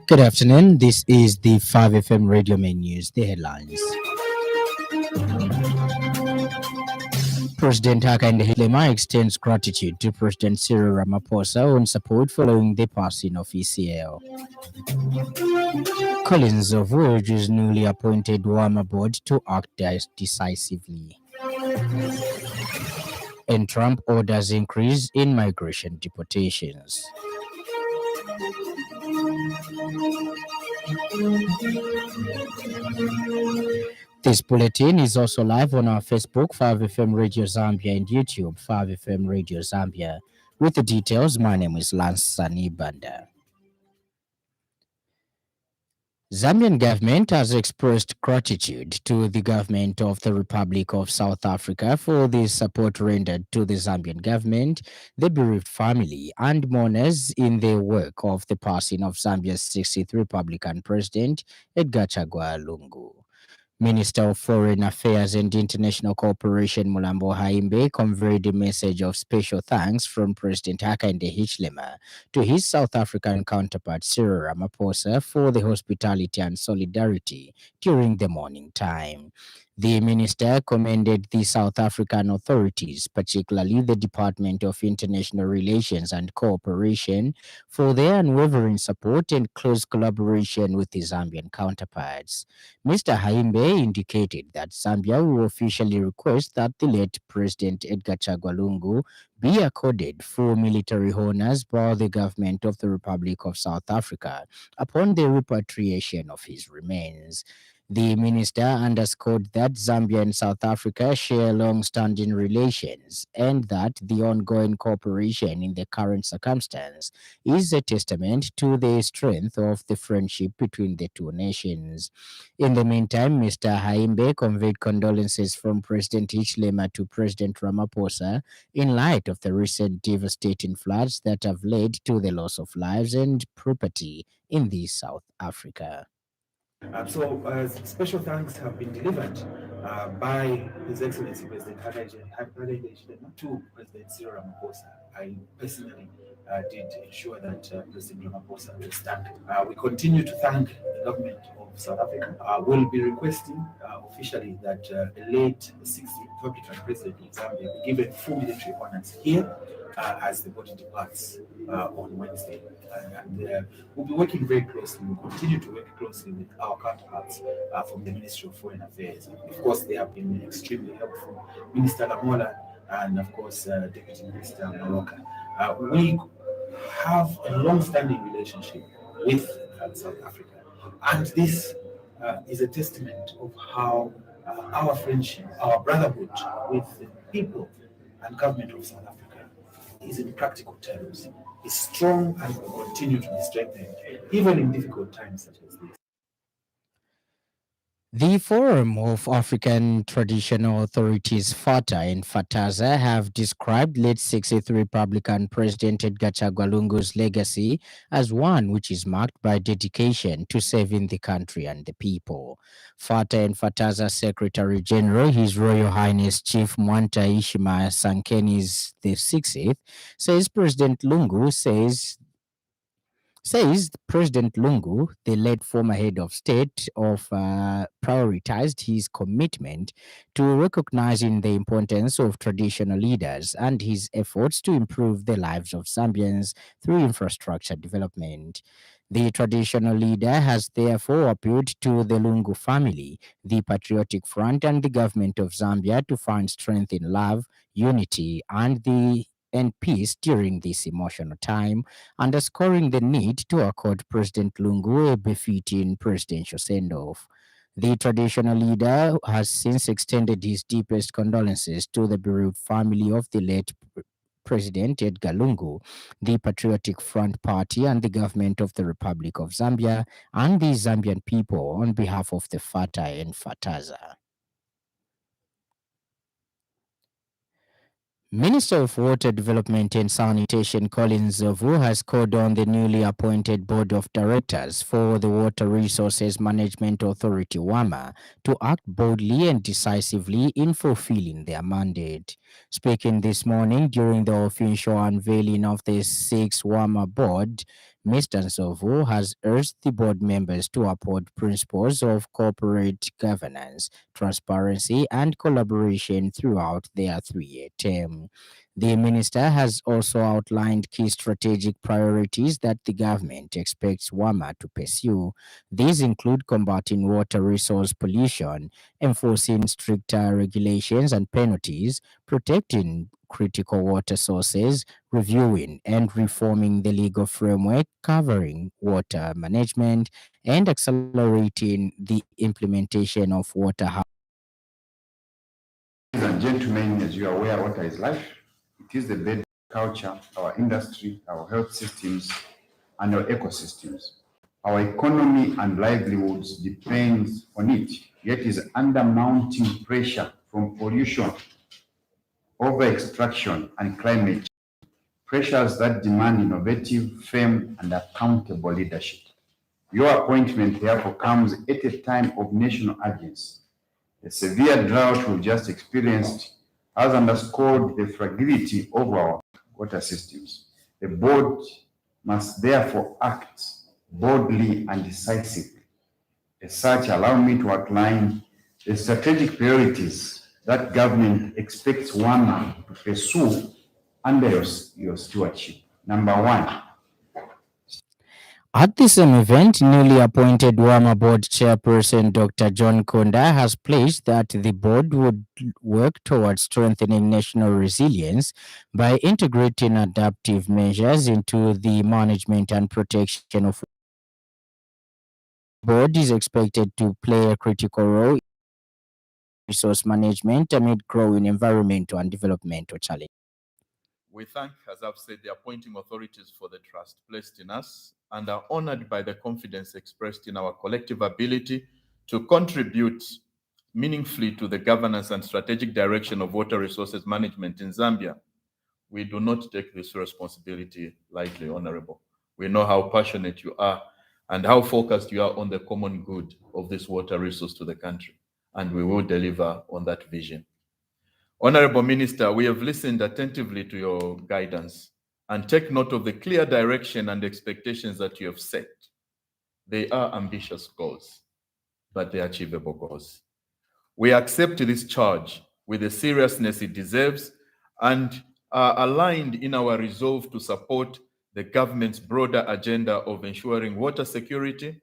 Good afternoon. This is the 5FM Radio Main News. The headlines. President Hakainde Hichilema extends gratitude to President Cyril Ramaphosa on support following the passing of ECL. Collins of urges newly appointed Wama board to act decisively. And Trump orders increase in migration deportations. This bulletin is also live on our Facebook, 5FM Radio Zambia, and YouTube, 5FM Radio Zambia. With the details, my name is Lance Sannie. Zambian government has expressed gratitude to the government of the Republic of South Africa for the support rendered to the Zambian government, the bereaved family, and mourners in the wake of the passing of Zambia's 60th Republican President, Edgar Chagwa Lungu. Minister of Foreign Affairs and International Cooperation Mulambo Haimbe conveyed a message of special thanks from President Hakainde Hichilema to his South African counterpart Cyril Ramaphosa for the hospitality and solidarity during the mourning time. The minister commended the South African authorities, particularly the Department of International Relations and Cooperation, for their unwavering support and close collaboration with the Zambian counterparts. Mr. Haimbe indicated that Zambia will officially request that the late President Edgar Chagwa Lungu be accorded full military honors by the government of the Republic of South Africa upon the repatriation of his remains. The minister underscored that Zambia and South Africa share long-standing relations and that the ongoing cooperation in the current circumstance is a testament to the strength of the friendship between the two nations. In the meantime, Mr. Haimbe conveyed condolences from President Hichilema to President Ramaphosa in light of the recent devastating floods that have led to the loss of lives and property in South Africa. Special thanks have been delivered by His Excellency President Hakainde Hichilema to President Cyril Ramaphosa. I personally did ensure that President Ramaphosa will stand. We continue to thank the government of South Africa. We'll be requesting officially that the late 60th Republican President of Zambia be given full military honors here as the body departs on Wednesday. We'll be working very closely. We'll continue to work closely with our counterparts from the Ministry of Foreign Affairs. Of course, they have been extremely helpful. Minister Lamola and, of course, Deputy Minister Moroka. We have a long-standing relationship with South Africa. And this is a testament of how our friendship, our brotherhood with the people and government of South Africa is in practical terms, is strong and will continue to be strengthened, even in difficult times such as this. The Forum of African Traditional Authorities, FATA and FATAZA, have described late 60th Republican President Edgar Chagwa Lungu's legacy as one which is marked by dedication to serving the country and the people. FATA and FATAZA Secretary General, His Royal Highness Chief Mwanta Ishima Sankenis the 60th, says President Lungu President Lungu, the late former head of state, prioritized his commitment to recognizing the importance of traditional leaders and his efforts to improve the lives of Zambians through infrastructure development. The traditional leader has therefore appealed to the Lungu family, the Patriotic Front, and the government of Zambia to find strength in love, unity, and peace during this emotional time, underscoring the need to accord President Lungu a befitting presidential send-off. The traditional leader has since extended his deepest condolences to the bereaved family of the late President Edgar Lungu, the Patriotic Front Party, and the government of the Republic of Zambia and the Zambian people on behalf of the FATA and FATAZA. Minister of Water Development and Sanitation Colin Zovu has called on the newly appointed Board of Directors for the Water Resources Management Authority WAMA to act boldly and decisively in fulfilling their mandate. Speaking this morning during the official unveiling of the sixth WAMA board, Mr. Zovu has urged the board members to uphold principles of corporate governance, transparency, and collaboration throughout their 3 year term. The minister has also outlined key strategic priorities that the government expects WAMA to pursue. These include combating water resource pollution, enforcing stricter regulations and penalties, protecting critical water sources, reviewing and reforming the legal framework covering water management, and accelerating the implementation of water. Ladies and gentlemen, as you are aware, water is life. It is the bed of culture, our industry, our health systems, and our ecosystems. Our economy and livelihoods depends on it, yet is under mounting pressure from pollution, over extraction, and climate change. Pressures that demand innovative, firm, and accountable leadership. Your appointment, therefore, comes at a time of national urgency. The severe drought we've just experienced has underscored the fragility of our water systems. The board must therefore act boldly and decisively. As such, allow me to outline the strategic priorities that government expects WAMA to pursue under your stewardship. Number one, At the same event, newly appointed WAMA board chairperson Dr. John Konda has pledged that the board would work towards strengthening national resilience by integrating adaptive measures into the management and protection of the board is expected to play a critical role in resource management amid growing environmental and developmental challenges. We thank, as I've said, the appointing authorities for the trust placed in us and are honored by the confidence expressed in our collective ability to contribute meaningfully to the governance and strategic direction of water resources management in Zambia. We do not take this responsibility lightly, Honorable. We know how passionate you are and how focused you are on the common good of this water resource to the country, and we will deliver on that vision. Honorable Minister, we have listened attentively to your guidance and take note of the clear direction and expectations that you have set. They are ambitious goals, but they are achievable goals. We accept this charge with the seriousness it deserves and are aligned in our resolve to support the government's broader agenda of ensuring water security,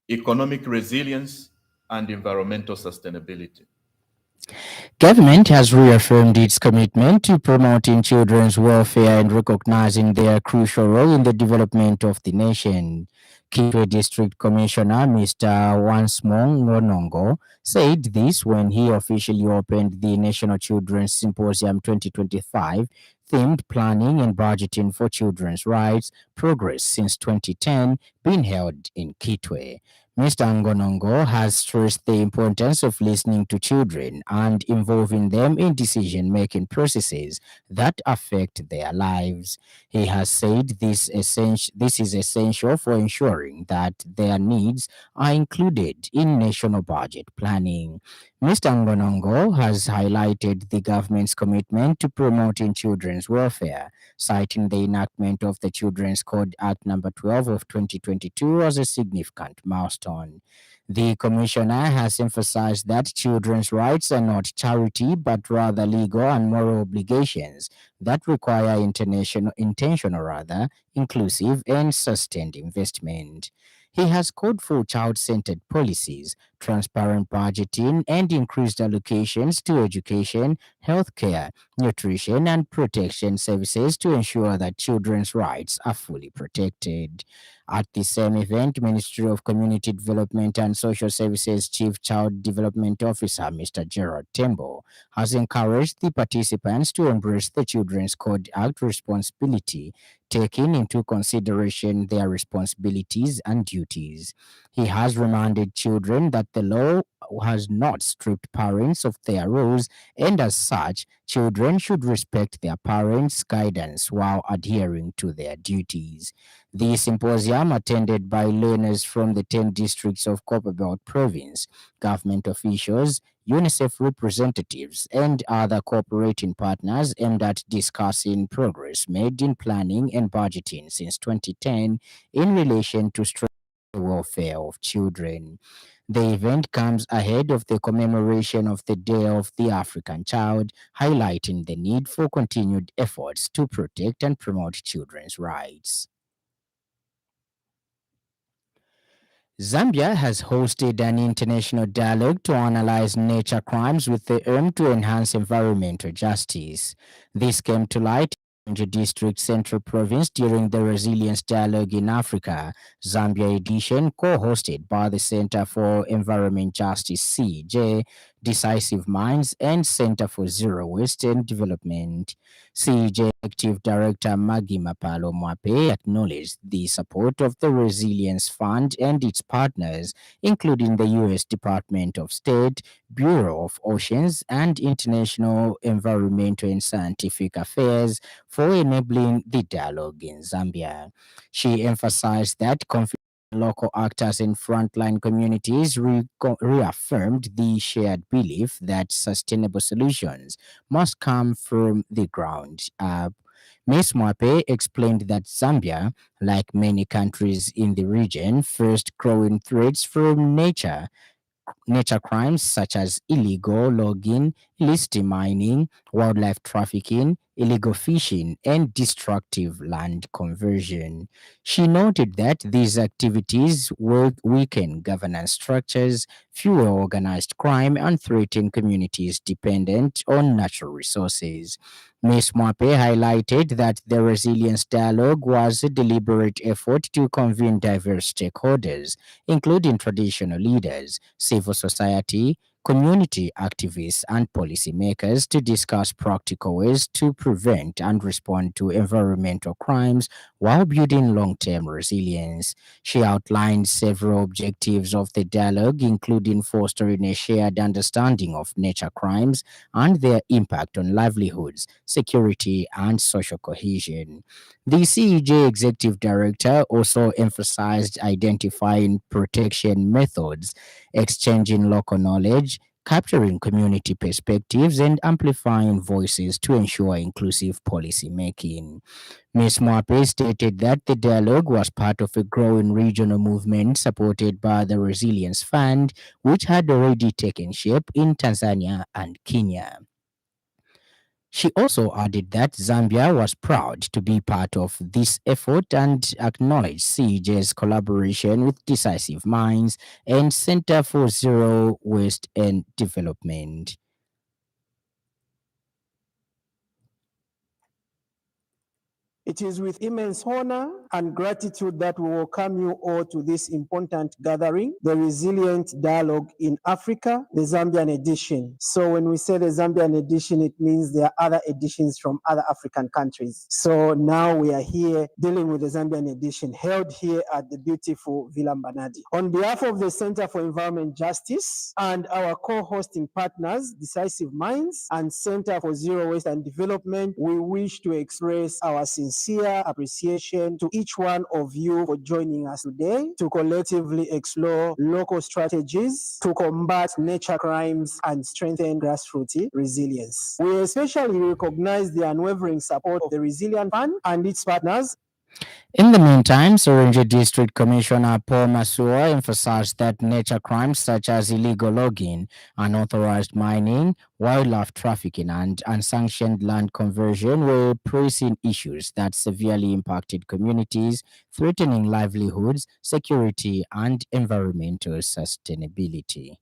economic resilience, and environmental sustainability. Government has reaffirmed its commitment to promoting children's welfare and recognizing their crucial role in the development of the nation. Kitwe District Commissioner Mr. Wansmong Ngonongo said this when he officially opened the National Children's Symposium 2025 themed Planning and Budgeting for Children's Rights Progress since 2010 being held in Kitwe. Mr. Ngonongo has stressed the importance of listening to children and involving them in decision-making processes that affect their lives. He has said this is essential for ensuring that their needs are included in national budget planning. Mr. Ngonongo has highlighted the government's commitment to promoting children's welfare, citing the enactment of the Children's Code Act number 12 of 2022 as a significant milestone. The commissioner has emphasized that children's rights are not charity but rather legal and moral obligations that require intentional inclusive and sustained investment. He has called for child-centered policies, transparent budgeting, and increased allocations to education, healthcare, nutrition, and protection services to ensure that children's rights are fully protected. At the same event, Ministry of Community Development and Social Services Chief Child Development Officer Mr. Gerard Tembo has encouraged the participants to embrace the Children's Code Act responsibility taking into consideration their responsibilities and duties. He has reminded children that the law has not stripped parents of their roles, and as such, children should respect their parents' guidance while adhering to their duties. The symposium, attended by learners from the 10 districts of Copperbelt Province, government officials, UNICEF representatives, and other cooperating partners, aimed at discussing progress made in planning and budgeting since 2010 in relation to the welfare of children. The event comes ahead of the commemoration of the Day of the African Child, highlighting the need for continued efforts to protect and promote children's rights. Zambia has hosted an international dialogue to analyze nature crimes with the aim to enhance environmental justice. This came to light in the district central province during the Resilience Dialogue in Africa, Zambia edition, co-hosted by the Center for Environment Justice (CEJ), Decisive Minds, and Center for Zero Waste and Development. CEJ Executive Director Maggie Mapalo Mwape acknowledged the support of the Resilience Fund and its partners, including the U.S. Department of State, Bureau of Oceans, and International Environmental and Scientific Affairs for enabling the dialogue in Zambia. She emphasized that local actors in frontline communities reaffirmed the shared belief that sustainable solutions must come from the ground up. Ms. Mwape explained that Zambia, like many countries in the region, faced growing threats from nature crimes such as illegal logging, illicit mining, wildlife trafficking, illegal fishing, and destructive land conversion. She noted that these activities weaken governance structures, fuel organized crime, and threaten communities dependent on natural resources. Ms. Mwape highlighted that the Resilience Dialogue was a deliberate effort to convene diverse stakeholders, including traditional leaders, civil society, community activists, and policymakers to discuss practical ways to prevent and respond to environmental crimes while building long term resilience. She outlined several objectives of the dialogue, including fostering a shared understanding of nature crimes and their impact on livelihoods, security, and social cohesion. The CEJ executive director also emphasized identifying protection methods, exchanging local knowledge, capturing community perspectives, and amplifying voices to ensure inclusive policy making. Ms. Mwape stated that the dialogue was part of a growing regional movement supported by the Resilience Fund, which had already taken shape in Tanzania and Kenya. She also added that Zambia was proud to be part of this effort and acknowledged CEJ's collaboration with Decisive Minds and Center for Zero Waste and Development. It is with immense honor and gratitude that we welcome you all to this important gathering, the Resilient Dialogue in Africa, the Zambian edition. So when we say the Zambian edition, it means there are other editions from other African countries. So now we are here dealing with the Zambian edition held here at the beautiful Villa Mbanadi. On behalf of the Center for Environment Justice and our co-hosting partners, Decisive Minds and Center for Zero Waste and Development, we wish to express our sincere appreciation to each one of you for joining us today to collectively explore local strategies to combat nature crimes and strengthen grassroots resilience. We especially recognize the unwavering support of the Resilient Fund and its partners. In the meantime, Serengeti District Commissioner Paul Masua emphasized that nature crimes such as illegal logging, unauthorized mining, wildlife trafficking, and unsanctioned land conversion were pressing issues that severely impacted communities, threatening livelihoods, security, and environmental sustainability.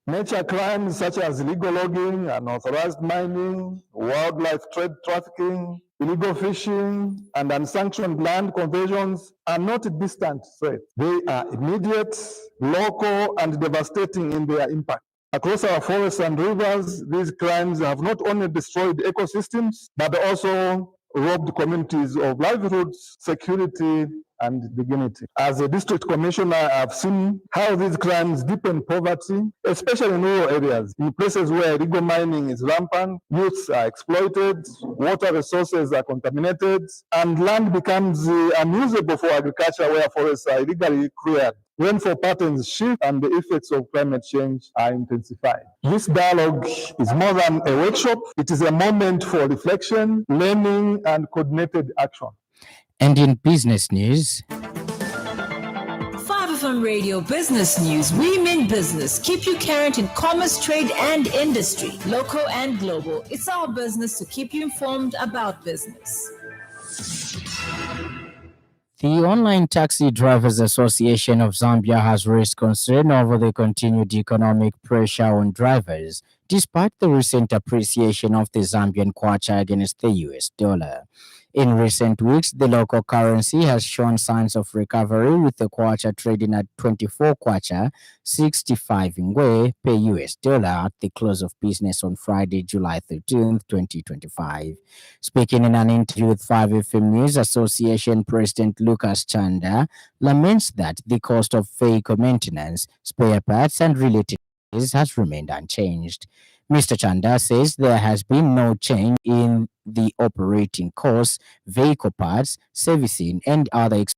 Nature crimes such as illegal logging, unauthorized mining, wildlife trade trafficking, illegal fishing, and unsanctioned land conversions are not distant threats. They are immediate, local, and devastating in their impact. Across our forests and rivers, these crimes have not only destroyed ecosystems, but also robbed communities of livelihoods, security, and dignity. As a district commissioner, I've seen how these crimes deepen poverty, especially in rural areas. In places where illegal mining is rampant, youths are exploited, water resources are contaminated, and land becomes unusable for agriculture where forests are illegally cleared. Rainfall patterns shift and the effects of climate change are intensified. This dialogue is more than a workshop, it is a moment for reflection, learning, and coordinated action. And in business news, 5FM Radio Business News. We mean business. Keep you current in commerce, trade, and industry, local and global. It's our business to keep you informed about business. the Online Taxi Drivers Association of Zambia has raised concern over the continued economic pressure on drivers, despite the recent appreciation of the Zambian kwacha against the US dollar. In recent weeks, the local currency has shown signs of recovery, with the kwacha trading at 24 kwacha, 65 ngwe per US dollar at the close of business on Friday, July 13th, 2025. Speaking in an interview with 5FM News, Association President Lucas Chanda laments that the cost of vehicle maintenance, spare parts, and related has remained unchanged. Mr. Chanda says there has been no change in the operating costs, vehicle parts, servicing, and other expenses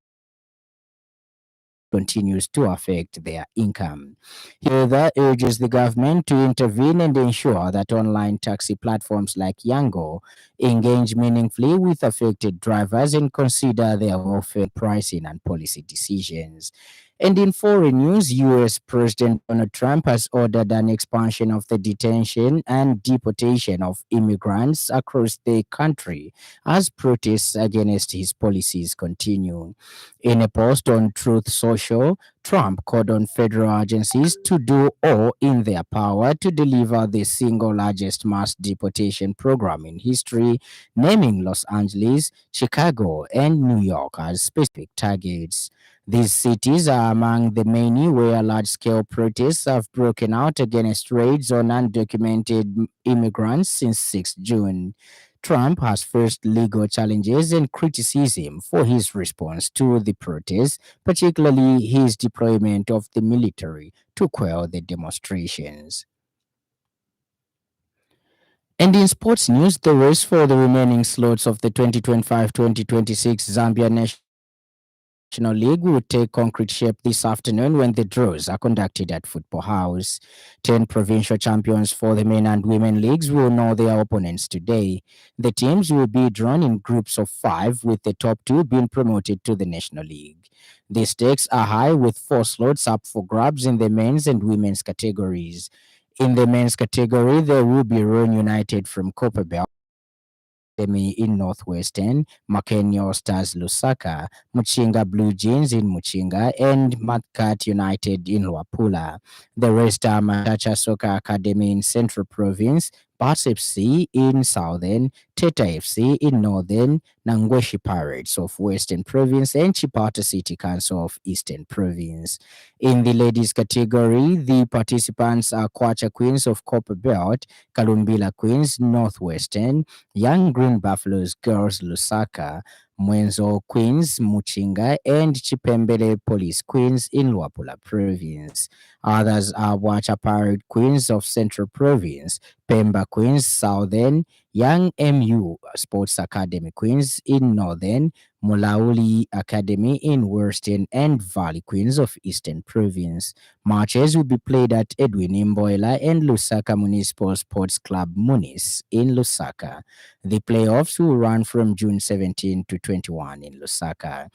continues to affect their income. He further urges the government to intervene and ensure that online taxi platforms like Yango engage meaningfully with affected drivers and consider their welfare, pricing, and policy decisions. And in foreign news, US President Donald Trump has ordered an expansion of the detention and deportation of immigrants across the country as protests against his policies continue. In a post on Truth Social, Trump called on federal agencies to do all in their power to deliver the single largest mass deportation program in history, naming Los Angeles, Chicago, and New York as specific targets. These cities are among the many where large-scale protests have broken out against raids on undocumented immigrants since 6 June. Trump has faced legal challenges and criticism for his response to the protests, particularly his deployment of the military to quell the demonstrations. And in sports news, the race for the remaining slots of the 2025-2026 Zambia National League will take concrete shape this afternoon when the draws are conducted at Football House. 10 provincial champions for the men and women leagues will know their opponents today. The teams will be drawn in groups of 5, with the top 2 being promoted to the National League. The stakes are high, with 4 slots up for grabs in the men's and women's categories. In the men's category, there will be Rhone United from Copperbelt in Northwestern, Makenyo Stars Lusaka, Muchinga Blue Jeans in Muchinga, and Matkat United in Luapula. The rest are Matacha Soccer Academy in Central Province, Bats FC in Southern, Teta FC in Northern, Nangweshi Pirates of Western Province, and Chipata City Council of Eastern Province. In the ladies category, the participants are Kwacha Queens of Copper Belt, Kalumbila Queens Northwestern, Young Green Buffaloes Girls Lusaka, Mwenzo Queens Muchinga, and Chipembele Police Queens in Luapula Province. Others are Wacha Pirate Queens of Central Province, Pemba Queens Southern, Young MU Sports Academy Queens in Northern, Mulauli Academy in Western, and Valley Queens of Eastern Province. Matches will be played at Edwin Imboela and Lusaka Municipal Sports Club Munis in Lusaka. The playoffs will run from June 17 to 21 in Lusaka.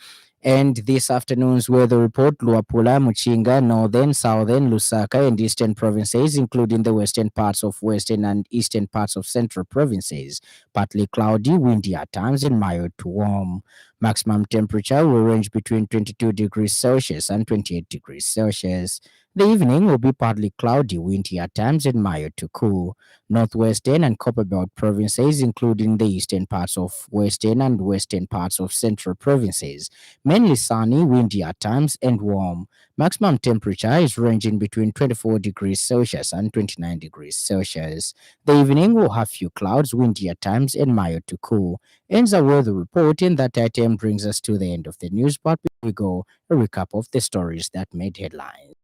And this afternoon's weather report: Luapula, Muchinga, Northern, Southern, Lusaka, and Eastern provinces, including the western parts of Western and Eastern parts of Central provinces, partly cloudy, windy at times, and mild to warm. Maximum temperature will range between 22 degrees Celsius and 28 degrees Celsius. The evening will be partly cloudy, windy at times, and mild to cool. Northwestern and Copperbelt provinces, including the eastern parts of western and western parts of central provinces, mainly sunny, windy at times, and warm. Maximum temperature is ranging between 24 degrees Celsius and 29 degrees Celsius. The evening will have few clouds, windy at times, and mild to cool. Ends our weather report, and that item brings us to the end of the news. But before we go, a recap of the stories that made headlines.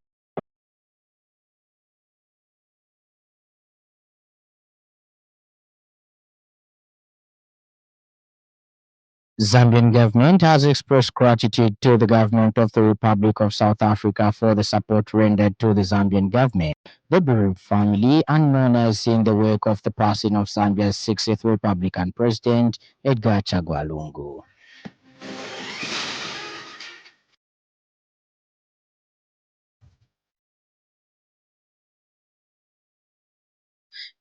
Zambian government has expressed gratitude to the government of the Republic of South Africa for the support rendered to the Zambian government, the bereaved family, and mourners in the wake of the passing of Zambia's 60th Republican President, Edgar Chagwa Lungu.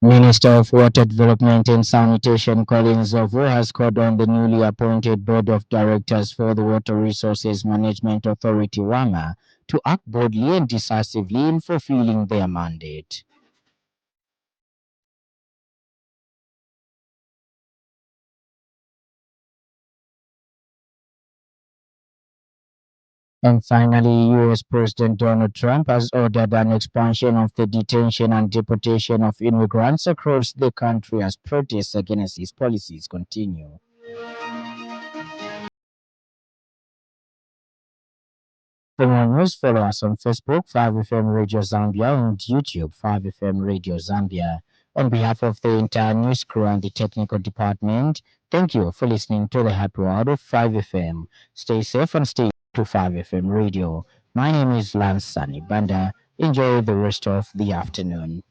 Minister of Water Development and Sanitation Colin Zovo has called on the newly appointed Board of Directors for the Water Resources Management Authority WAMA to act boldly and decisively in fulfilling their mandate. And finally, US President Donald Trump has ordered an expansion of the detention and deportation of immigrants across the country as protests against his policies continue. For more news, follow us on Facebook, 5FM Radio Zambia, and YouTube, 5FM Radio Zambia. On behalf of the entire news crew and the technical department, thank you for listening to the happy hour of 5FM. Stay safe and stay to 5FM Radio. My name is Lance Sannie Banda. Enjoy the rest of the afternoon.